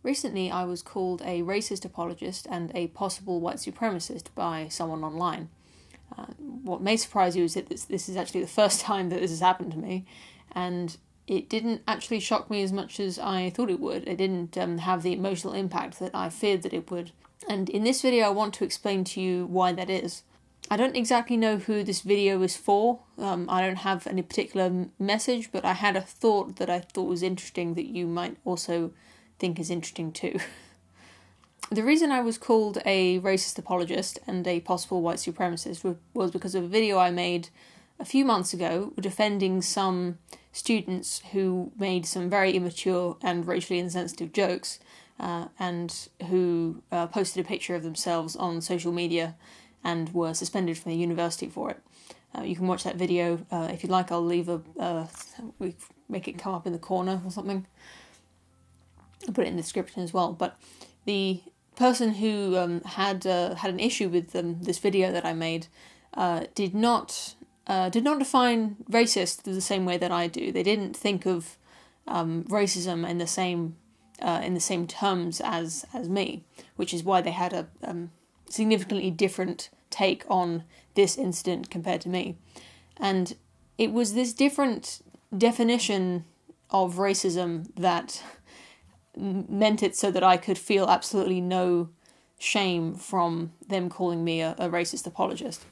Recently, I was called a racist apologist and a possible white supremacist by someone online. What may surprise you is that this is actually the first time that this has happened to me, and it didn't actually shock me as much as I thought it would. It didn't have the emotional impact that I feared that it would. And in this video, I want to explain to you why that is. I don't exactly know who this video is for. I don't have any particular message, but I had a thought that I thought was interesting that you might also think is interesting too. The reason I was called a racist apologist and a possible white supremacist was because of a video I made a few months ago defending some students who made some very immature and racially insensitive jokes and who posted a picture of themselves on social media and were suspended from the university for it. You can watch that video if you'd like. I'll leave we make it come up in the corner or something. I'll put it in the description as well. But the person who had an issue with this video that I made did not define racist the same way that I do. They didn't think of racism in the same terms as me, which is why they had a significantly different take on this incident compared to me. And it was this different definition of racism that meant it so that I could feel absolutely no shame from them calling me a racist apologist.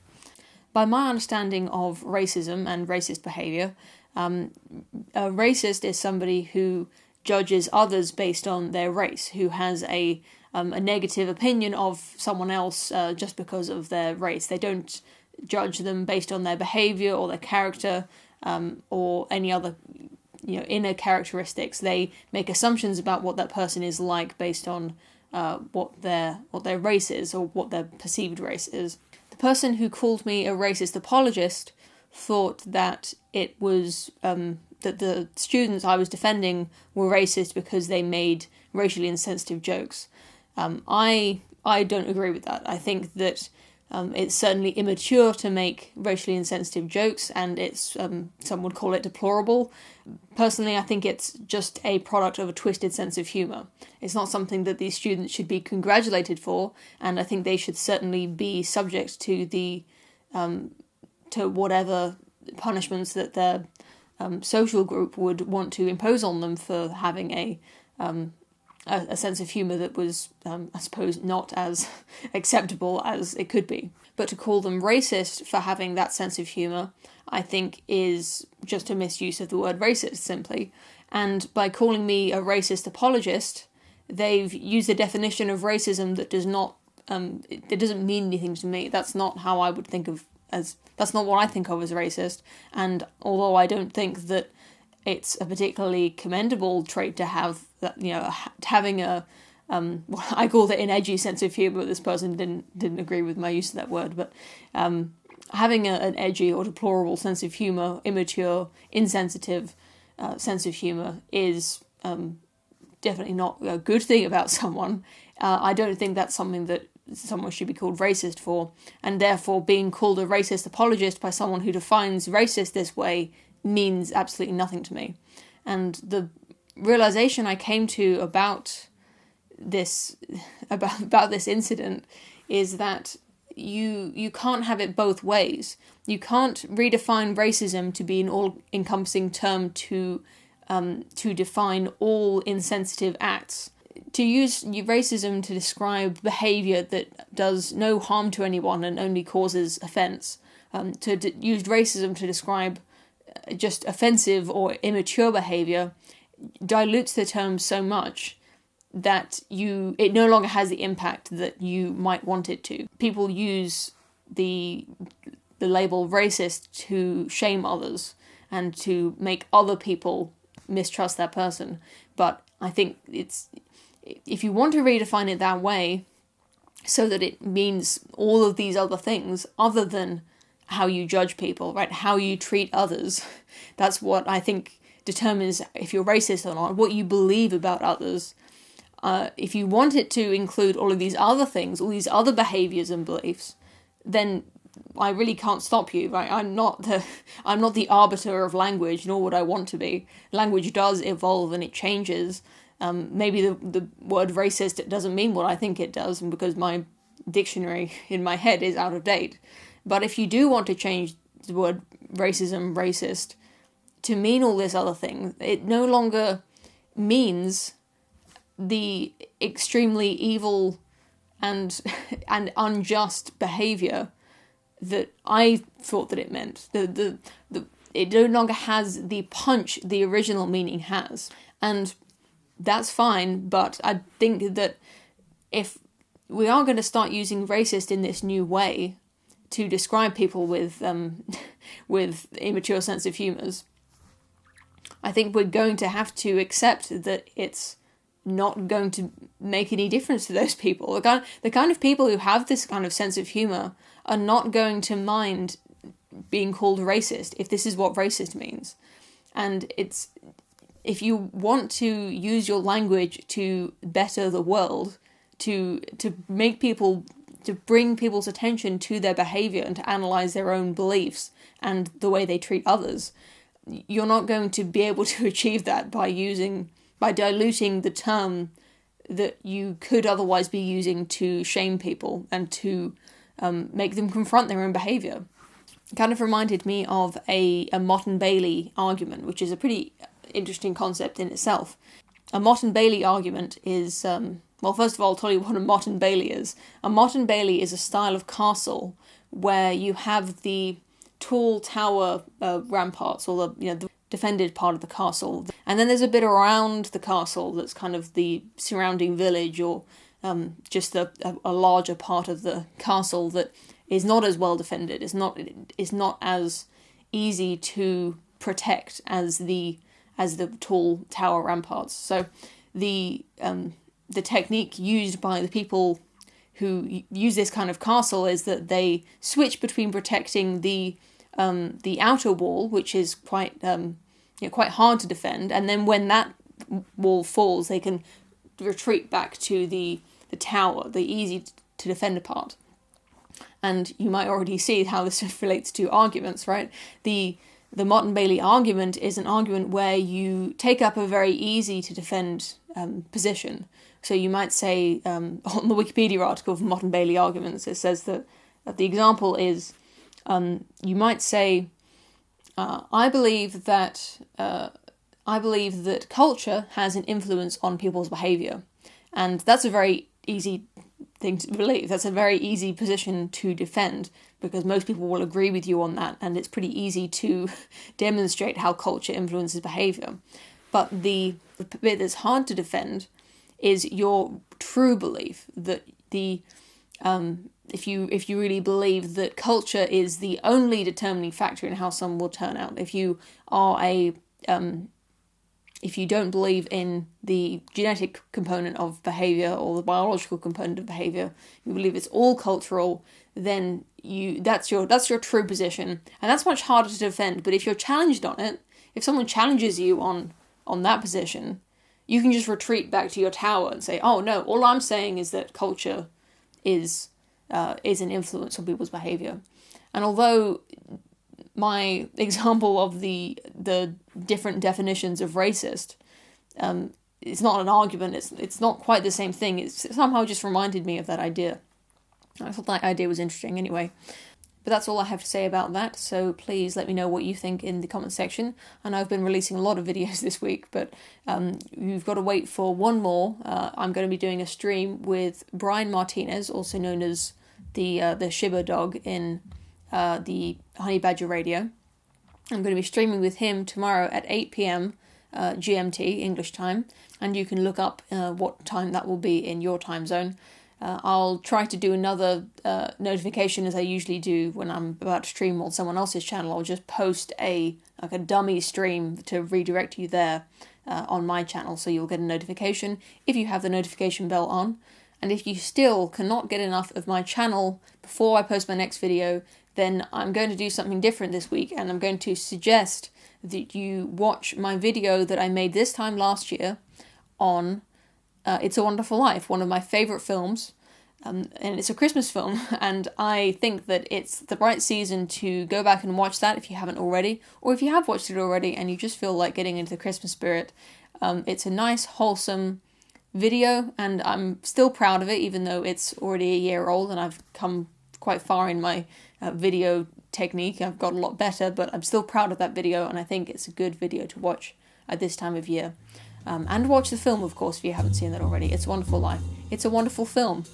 By my understanding of racism and racist behaviour, a racist is somebody who judges others based on their race, who has a negative opinion of someone else just because of their race. They don't judge them based on their behaviour or their character or any other inner characteristics. They make assumptions about what that person is like based on what their race is or what their perceived race is. The person who called me a racist apologist thought that it was that the students I was defending were racist because they made racially insensitive jokes. I don't agree with that. I think that it's certainly immature to make racially insensitive jokes, and it's some would call it deplorable. Personally, I think it's just a product of a twisted sense of humour. It's not something that these students should be congratulated for, and I think they should certainly be subject to to whatever punishments that their social group would want to impose on them for having a sense of humour that was, I suppose, not as acceptable as it could be. But to call them racist for having that sense of humour, I think, is just a misuse of the word racist, simply. And by calling me a racist apologist, they've used a definition of racism that does not, it doesn't mean anything to me. That's not how I would think of that's not what I think of as racist. And although I don't think that it's a particularly commendable trait to have, that having a I called it an edgy sense of humour, but this person didn't agree with my use of that word, but having an edgy or deplorable sense of humour, immature, insensitive sense of humour is definitely not a good thing about someone. I don't think that's something that someone should be called racist for, and therefore being called a racist apologist by someone who defines racist this way means absolutely nothing to me. And the realization I came to about this incident is that you can't have it both ways. You can't redefine racism to be an all-encompassing term to define all insensitive acts. To use racism to describe behaviour that does no harm to anyone and only causes offence, use racism to describe just offensive or immature behaviour dilutes the term so much that it no longer has the impact that you might want it to. People use the label racist to shame others and to make other people mistrust that person. But I think if you want to redefine it that way, so that it means all of these other things other than how you judge people, right? How you treat others. That's what I think determines if you're racist or not, what you believe about others. If you want it to include all of these other things, all these other behaviours and beliefs, then I really can't stop you, right? I'm not the arbiter of language, nor would I want to be. Language does evolve and it changes, Maybe the word racist, it doesn't mean what I think it does, and because my dictionary in my head is out of date. But if you do want to change the word racism, racist, to mean all this other thing, it no longer means the extremely evil and unjust behaviour that I thought that it meant. It no longer has the punch the original meaning has. And that's fine, but I think that if we are going to start using racist in this new way to describe people with immature sense of humours, I think we're going to have to accept that it's not going to make any difference to those people. The kind of people who have this kind of sense of humour are not going to mind being called racist if this is what racist means. And if you want to use your language to better the world, to make people, to bring people's attention to their behaviour and to analyse their own beliefs and the way they treat others, you're not going to be able to achieve that by diluting the term that you could otherwise be using to shame people and to make them confront their own behaviour. It kind of reminded me of a Mott and Bailey argument, which is a pretty interesting concept in itself. A Mott and Bailey argument is, first of all, I'll tell you what a Mott and Bailey is. A Mott and Bailey is a style of castle where you have the tall tower ramparts, or the defended part of the castle, and then there's a bit around the castle that's kind of the surrounding village, or just a larger part of the castle that is not as well defended, is not as easy to protect as the tall tower ramparts. So the technique used by the people who use this kind of castle is that they switch between protecting the outer wall, which is quite hard to defend, and then when that wall falls, they can retreat back to the tower, the easy to defend part. And you might already see how this relates to arguments, right? The Mott and Bailey argument is an argument where you take up a very easy to defend position. So you might say, on the Wikipedia article for Mott and Bailey arguments, it says that the example is, you might say, I believe that culture has an influence on people's behaviour. And that's a very easy thing to believe. That's a very easy position to defend, because most people will agree with you on that, and it's pretty easy to demonstrate how culture influences behaviour. But the bit that's hard to defend is your true belief that if you really believe that culture is the only determining factor in how someone will turn out, if you don't believe in the genetic component of behaviour or the biological component of behaviour, you believe it's all cultural, then that's your true position, and that's much harder to defend. But if you're challenged on it, if someone challenges you on that position, you can just retreat back to your tower and say, oh no, all I'm saying is that culture is an influence on people's behaviour. And although my example of the different definitions of racist, it's not an argument, it's not quite the same thing, it's somehow just reminded me of that idea. I thought that idea was interesting anyway. But that's all I have to say about that, so please let me know what you think in the comment section. I know I've been releasing a lot of videos this week, but you've got to wait for one more. I'm going to be doing a stream with Brian Martinez, also known as the Shiba dog in the Honey Badger Radio. I'm going to be streaming with him tomorrow at 8 p.m. GMT, English time, and you can look up what time that will be in your time zone. I'll try to do another notification, as I usually do when I'm about to stream on someone else's channel. I'll just post a dummy stream to redirect you there on my channel, so you'll get a notification if you have the notification bell on. And if you still cannot get enough of my channel before I post my next video, then I'm going to do something different this week, and I'm going to suggest that you watch my video that I made this time last year on It's a Wonderful Life, one of my favourite films, and it's a Christmas film, and I think that it's the right season to go back and watch that if you haven't already, or if you have watched it already and you just feel like getting into the Christmas spirit, It's a nice, wholesome video, and I'm still proud of it, even though it's already a year old and I've come quite far in my video technique. I've got a lot better, but I'm still proud of that video, and I think it's a good video to watch at this time of year. And watch the film, of course, if you haven't seen that already. It's a Wonderful Life. It's a wonderful film.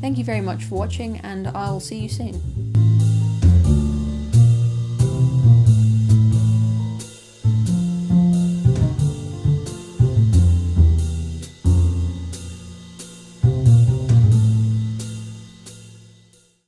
Thank you very much for watching, and I'll see you soon.